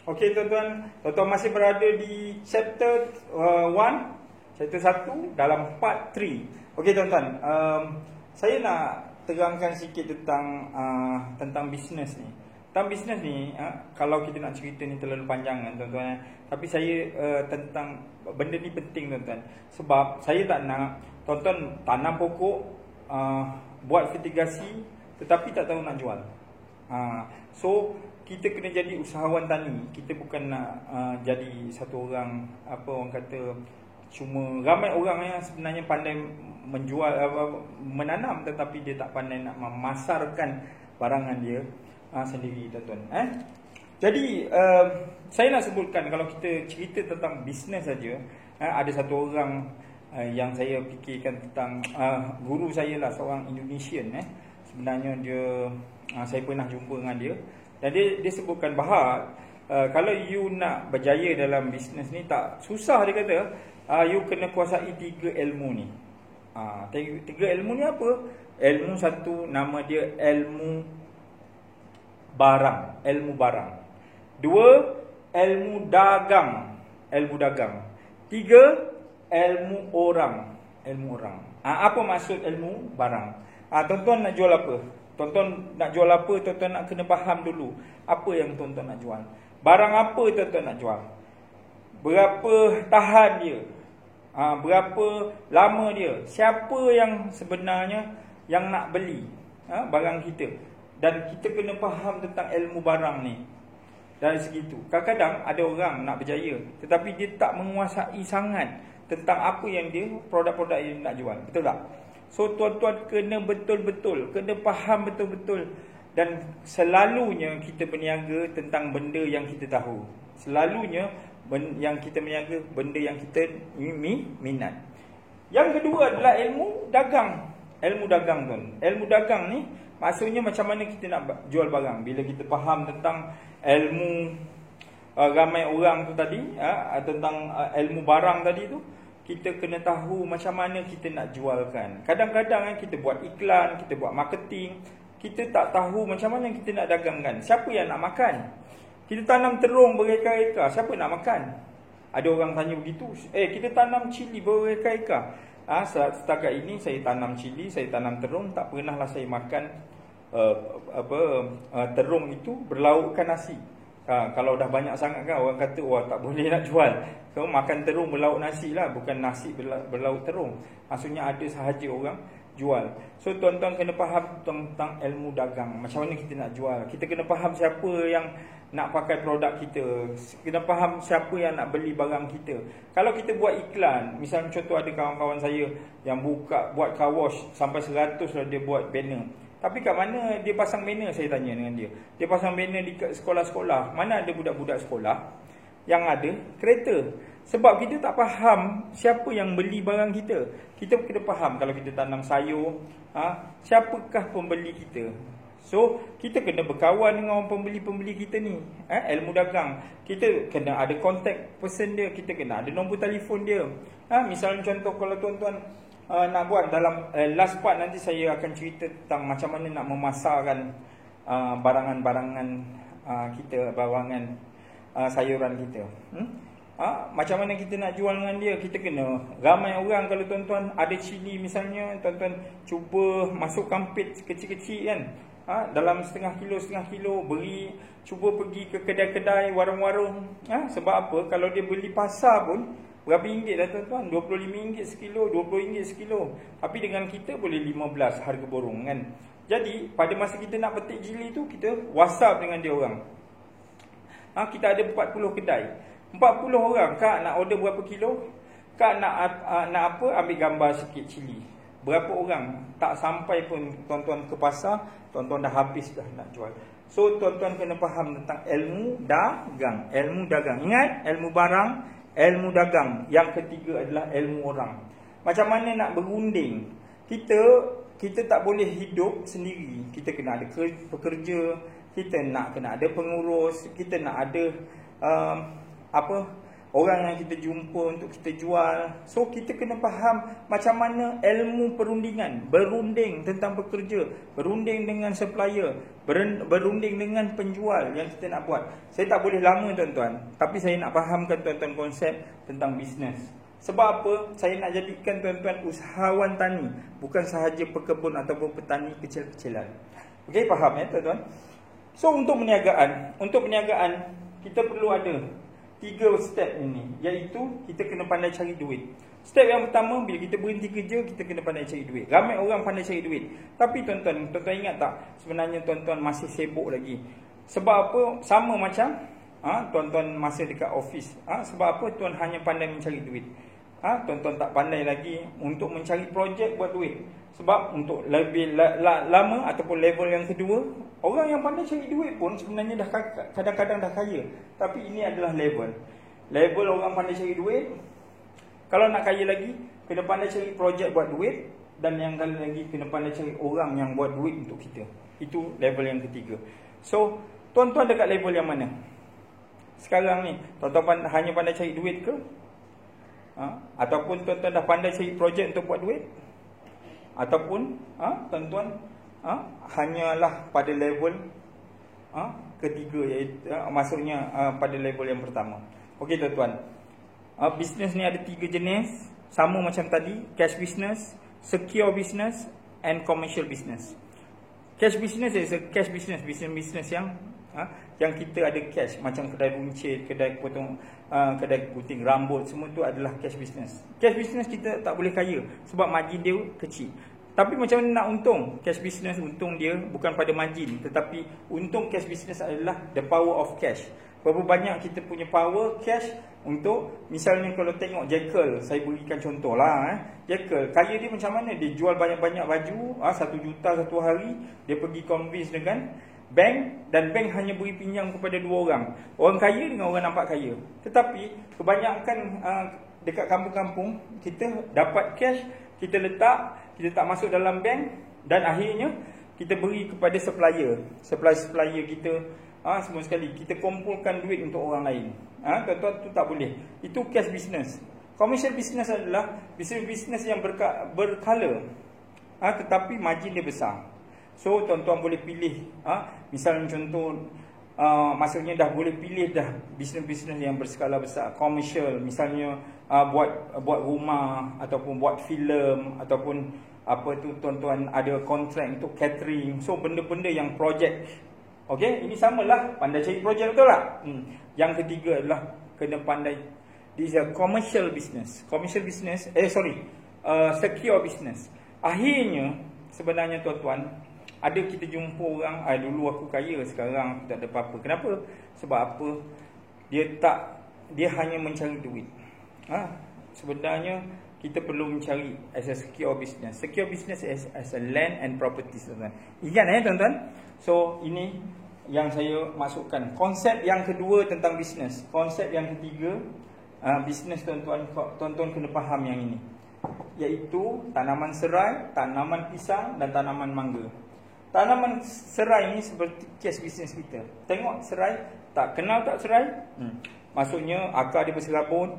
Okey tuan-tuan, tuan-tuan masih berada di chapter 1, chapter 1 dalam part 3. Okey tuan-tuan, saya nak terangkan sikit tentang bisnes ni. Tentang bisnes ni, kalau kita nak cerita ni terlalu panjang kan tuan-tuan. Tapi saya tentang benda ni penting tuan-tuan. Sebab saya tak nak tuan-tuan tanam pokok, buat fertigasi tetapi tak tahu nak jual. So kita kena jadi usahawan tani. Kita bukan nak jadi satu orang, apa orang kata, cuma ramai orang yang sebenarnya pandai menjual, menanam, tetapi dia tak pandai nak memasarkan barangan dia sendiri tuan-tuan. Jadi saya nak sebutkan, kalau kita cerita tentang bisnes saja, ada satu orang yang saya fikirkan tentang guru saya lah, seorang Indonesian. Sebenarnya dia, saya pernah jumpa dengan dia. Dan dia sebutkan bahawa kalau you nak berjaya dalam bisnes ni tak susah, dia kata. You kena kuasai 3 ilmu ni. 3 ilmu ni apa? Ilmu satu, nama dia ilmu barang, ilmu barang. 2, ilmu dagang, ilmu dagang. 3, ilmu orang, ilmu orang. Apa maksud ilmu barang? Tuan-tuan nak jual apa? Tuan-tuan nak jual apa? Tuan-tuan nak kena faham dulu apa yang tuan-tuan nak jual. Barang apa tuan-tuan nak jual? Berapa tahan dia? Berapa lama dia? Siapa yang sebenarnya yang nak beli barang kita? Dan kita kena faham tentang ilmu barang ni. Dari segitu, kadang-kadang ada orang nak berjaya tetapi dia tak menguasai sangat tentang apa yang dia, produk-produk yang nak jual. Betul tak? So tuan-tuan kena betul-betul, kena faham betul-betul. Dan selalunya kita berniaga tentang benda yang kita tahu. Selalunya yang kita berniaga benda yang kita minat. Yang kedua adalah ilmu dagang. Ilmu dagang tuan. Ilmu dagang ni maksudnya macam mana kita nak jual barang. Bila kita faham tentang ilmu ramai orang tu tadi, tentang ilmu barang tadi tu, kita kena tahu macam mana kita nak jualkan. Kadang-kadang kita buat iklan, kita buat marketing, kita tak tahu macam mana kita nak dagangkan. Siapa yang nak makan? Kita tanam terung bereka-eka, siapa nak makan? Ada orang tanya begitu. Kita tanam cili bereka-eka. Setakat ini saya tanam cili, saya tanam terung, tak pernahlah saya makan terung itu berlaukkan nasi. Kalau dah banyak sangat kan orang kata wah tak boleh nak jual. So makan terung berlauk nasi lah, bukan nasi berlauk terung. Maksudnya ada sahaja orang jual. So tuan-tuan kena faham tentang ilmu dagang. Macam mana kita nak jual. Kita kena faham siapa yang nak pakai produk kita. Kena faham siapa yang nak beli barang kita. Kalau kita buat iklan, misalnya contoh ada kawan-kawan saya yang buat car wash sampai 100 lah dia buat banner. Tapi kat mana dia pasang banner, saya tanya dengan dia. Dia pasang banner di sekolah-sekolah. Mana ada budak-budak sekolah yang ada kereta. Sebab kita tak faham siapa yang beli barang kita. Kita kena faham kalau kita tanam sayur, siapakah pembeli kita. So, kita kena berkawan dengan orang pembeli-pembeli kita ni. Ilmu dagang. Kita kena ada contact person dia. Kita kena ada nombor telefon dia. Misalnya contoh kalau tuan-tuan nak buat dalam last part nanti saya akan cerita tentang macam mana nak memasarkan barangan-barangan kita, barangan sayuran kita. Macam mana kita nak jual dengan dia. Kita kena ramai orang. Kalau tuan-tuan ada cili misalnya, tuan-tuan cuba masuk kampit kecil-kecil kan, dalam setengah kilo beri, cuba pergi ke kedai-kedai, warung-warung. Sebab apa? Kalau dia beli pasar pun berapa ringgit dah tuan-tuan? RM25 sekilo, RM20 sekilo. Tapi dengan kita boleh 15 harga borong kan. Jadi pada masa kita nak petik cili tu, kita WhatsApp dengan dia orang. Kita ada 40 kedai. 40 orang, kak nak order berapa kilo? Kak nak apa? Ambil gambar sikit cili. Berapa orang? Tak sampai pun tuan-tuan ke pasar, tuan-tuan dah habis dah nak jual. So tuan-tuan kena faham tentang ilmu dagang. Ilmu dagang. Ingat, ilmu barang, ilmu dagang. Yang ketiga adalah ilmu orang. Macam mana nak berunding. Kita tak boleh hidup sendiri. Kita kena ada pekerja, kita kena ada pengurus, kita nak ada orang yang kita jumpa untuk kita jual. So kita kena faham macam mana ilmu perundingan, berunding tentang pekerja, berunding dengan supplier, berunding dengan penjual yang kita nak buat. Saya tak boleh lama tuan-tuan, tapi saya nak fahamkan tuan-tuan konsep tentang bisnes. Sebab apa? Saya nak jadikan tuan-tuan usahawan tani, bukan sahaja pekebun ataupun petani kecil-kecilan. Okey, faham ya tuan-tuan? So untuk perniagaan kita perlu ada 3 step ini, iaitu kita kena pandai cari duit. Step yang pertama, bila kita berhenti kerja, kita kena pandai cari duit. Ramai orang pandai cari duit, tapi tuan-tuan ingat tak, sebenarnya tuan-tuan masih sibuk lagi. Sebab apa? Sama macam tuan-tuan masa dekat office. Sebab apa? Tuan hanya pandai mencari duit. Tuan-tuan tak pandai lagi untuk mencari projek buat duit. Sebab untuk lebih lama ataupun level yang kedua, orang yang pandai cari duit pun sebenarnya dah kadang-kadang dah kaya. Tapi ini adalah level orang pandai cari duit. Kalau nak kaya lagi, kena pandai cari projek buat duit. Dan yang kali lagi, kena pandai cari orang yang buat duit untuk kita. Itu level yang ketiga. So tuan-tuan dekat level yang mana sekarang ni? Tuan-tuan hanya pandai cari duit ke? Ataupun tuan-tuan dah pandai cari projek untuk buat duit? Ataupun tuan-tuan hanyalah pada level ketiga, iaitu maksudnya pada level yang pertama. Okey tuan-tuan, bisnes ni ada 3 jenis, sama macam tadi: cash business, secure business and commercial business. Cash business is a cash business, business yang kita ada cash, macam kedai runcit, kedai potong, kedai gunting rambut, semua tu adalah cash business. Cash business kita tak boleh kaya sebab margin dia kecil. Tapi macam mana nak untung? Cash business untung dia bukan pada margin, tetapi untung cash business adalah the power of cash. Berapa banyak kita punya power cash untuk, misalnya kalau tengok Jekyll, saya berikan contoh lah. Jekyll, kaya dia macam mana? Dia jual banyak-banyak baju, 1 juta satu hari. Dia pergi convince dengan bank, dan bank hanya beri pinjam kepada 2 orang. Orang kaya dengan orang nampak kaya. Tetapi kebanyakan dekat kampung-kampung, kita dapat cash, kita letak, kita tak masuk dalam bank, dan akhirnya kita beri kepada supplier kita. Semua sekali kita kumpulkan duit untuk orang lain. Tuan-tuan, tu tak boleh. Itu cash business. Commercial business adalah bisnes yang berkala, tetapi margin dia besar. So tuan-tuan boleh pilih, misalnya contoh, maksudnya dah boleh pilih dah bisnes-bisnes yang berskala besar, commercial, misalnya buat rumah ataupun buat filem, ataupun apa tu tuan-tuan ada kontrak untuk catering. So benda-benda yang projek. Okey, ini samalah pandai cari projek, betul tak? Yang ketiga adalah kena pandai, this is a commercial business. Secure business. Akhirnya sebenarnya tuan-tuan, ada kita jumpa orang, dulu aku kaya, sekarang aku tak ada apa-apa. Kenapa? Sebab apa? Dia hanya mencari duit. Sebenarnya kita perlu mencari as a secure business. Secure business as a land and properties, tuan-tuan. Ingat tuan-tuan. So ini yang saya masukkan. Konsep yang kedua tentang bisnes. Konsep yang ketiga, bisnes tuan-tuan kena faham yang ini, iaitu tanaman serai, tanaman pisang dan tanaman mangga. Tanaman serai ini seperti case bisnes kita. Tengok serai, tak kenal tak serai? Maksudnya akar dia berserabut.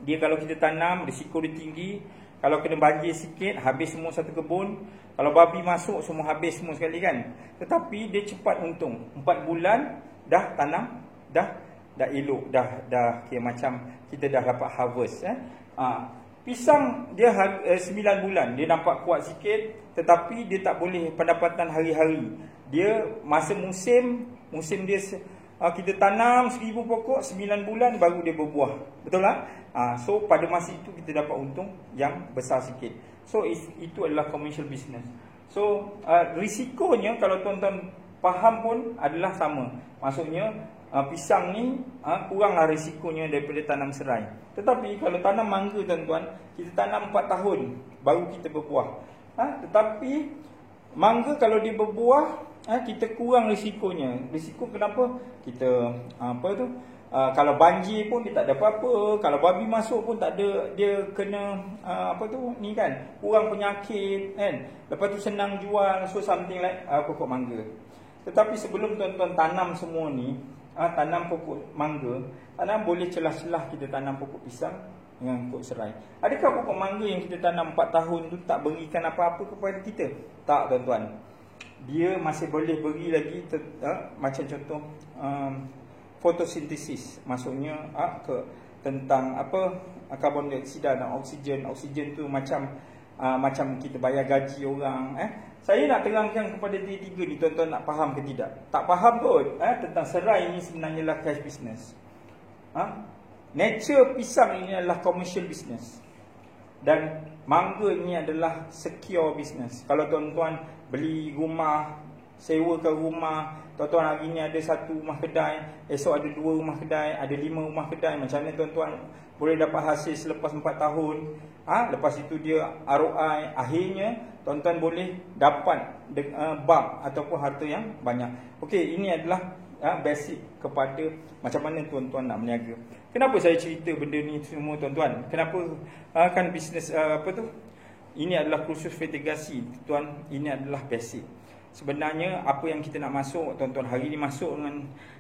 Dia kalau kita tanam, risiko dia tinggi. Kalau kena banjir sikit, habis semua satu kebun. Kalau babi masuk, semua habis semua sekali kan. Tetapi dia cepat untung. 4 bulan dah tanam, dah elok, dah kira macam kita dah dapat harvest. Pisang dia 9 bulan, dia nampak kuat sikit, tetapi dia tak boleh pendapatan hari-hari. Dia masa musim dia, kita tanam 1000 pokok, 9 bulan baru dia berbuah. Betul tak? So pada masa itu kita dapat untung yang besar sikit. So itu adalah commercial business. So risikonya kalau tuan-tuan faham pun adalah sama. Maksudnya pisang ni kuranglah risikonya daripada tanam serai. Tetapi kalau tanam mangga tuan-tuan, kita tanam 4 tahun baru kita berbuah. Tetapi mangga kalau dia berbuah, kita kurang risikonya. Risiko kenapa? Kita kalau banjir pun dia tak ada apa-apa. Kalau babi masuk pun tak ada, dia kena kurang penyakit kan. Lepas tu senang jual. So something like pokok mangga. Tetapi sebelum tuan-tuan tanam semua ni, tanam pokok mangga, boleh celah-celah kita tanam pokok pisang dengan pokok serai. Adakah pokok mangga yang kita tanam 4 tahun tu tak berikan apa-apa kepada kita? Tak, tuan-tuan. Dia masih boleh beri lagi macam contoh fotosintesis, maksudnya tentang karbon dioksida dan oksigen. Oksigen tu macam kita bayar gaji orang. Saya nak terangkan kepada tiga ni, tuan-tuan nak faham ke tidak? Tak faham kot tentang serai ini sebenarnya lah cash business. Nature pisang ini adalah commercial business, dan mangga ini adalah secure business. Kalau tuan-tuan beli rumah, sewakan rumah, tuan-tuan hari ni ada 1 rumah kedai, esok ada 2 rumah kedai, ada 5 rumah kedai, macam mana tuan-tuan boleh dapat hasil selepas 4 tahun? Lepas itu dia ROI, akhirnya tuan-tuan boleh dapat bank ataupun harta yang banyak. Okey, ini adalah basic kepada macam mana tuan-tuan nak berniaga. Kenapa saya cerita benda ni semua, tuan-tuan? Kenapa kan bisnes ini adalah kursus mitigasi, tuan. Ini adalah basic. Sebenarnya apa yang kita nak masuk, tuan-tuan, hari ni masuk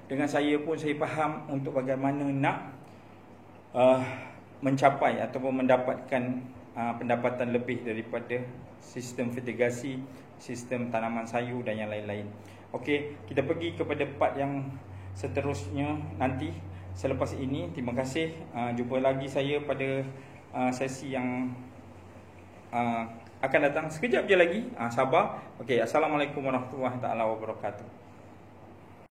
dengan saya pun saya faham untuk bagaimana nak mencapai ataupun mendapatkan pendapatan lebih daripada sistem mitigasi, sistem tanaman sayur dan yang lain-lain. Okey, kita pergi kepada part yang seterusnya nanti selepas ini. Terima kasih. Jumpa lagi saya pada sesi yang akan datang sekejap je lagi. Sabar. Okey, assalamualaikum warahmatullahi taala wabarakatuh.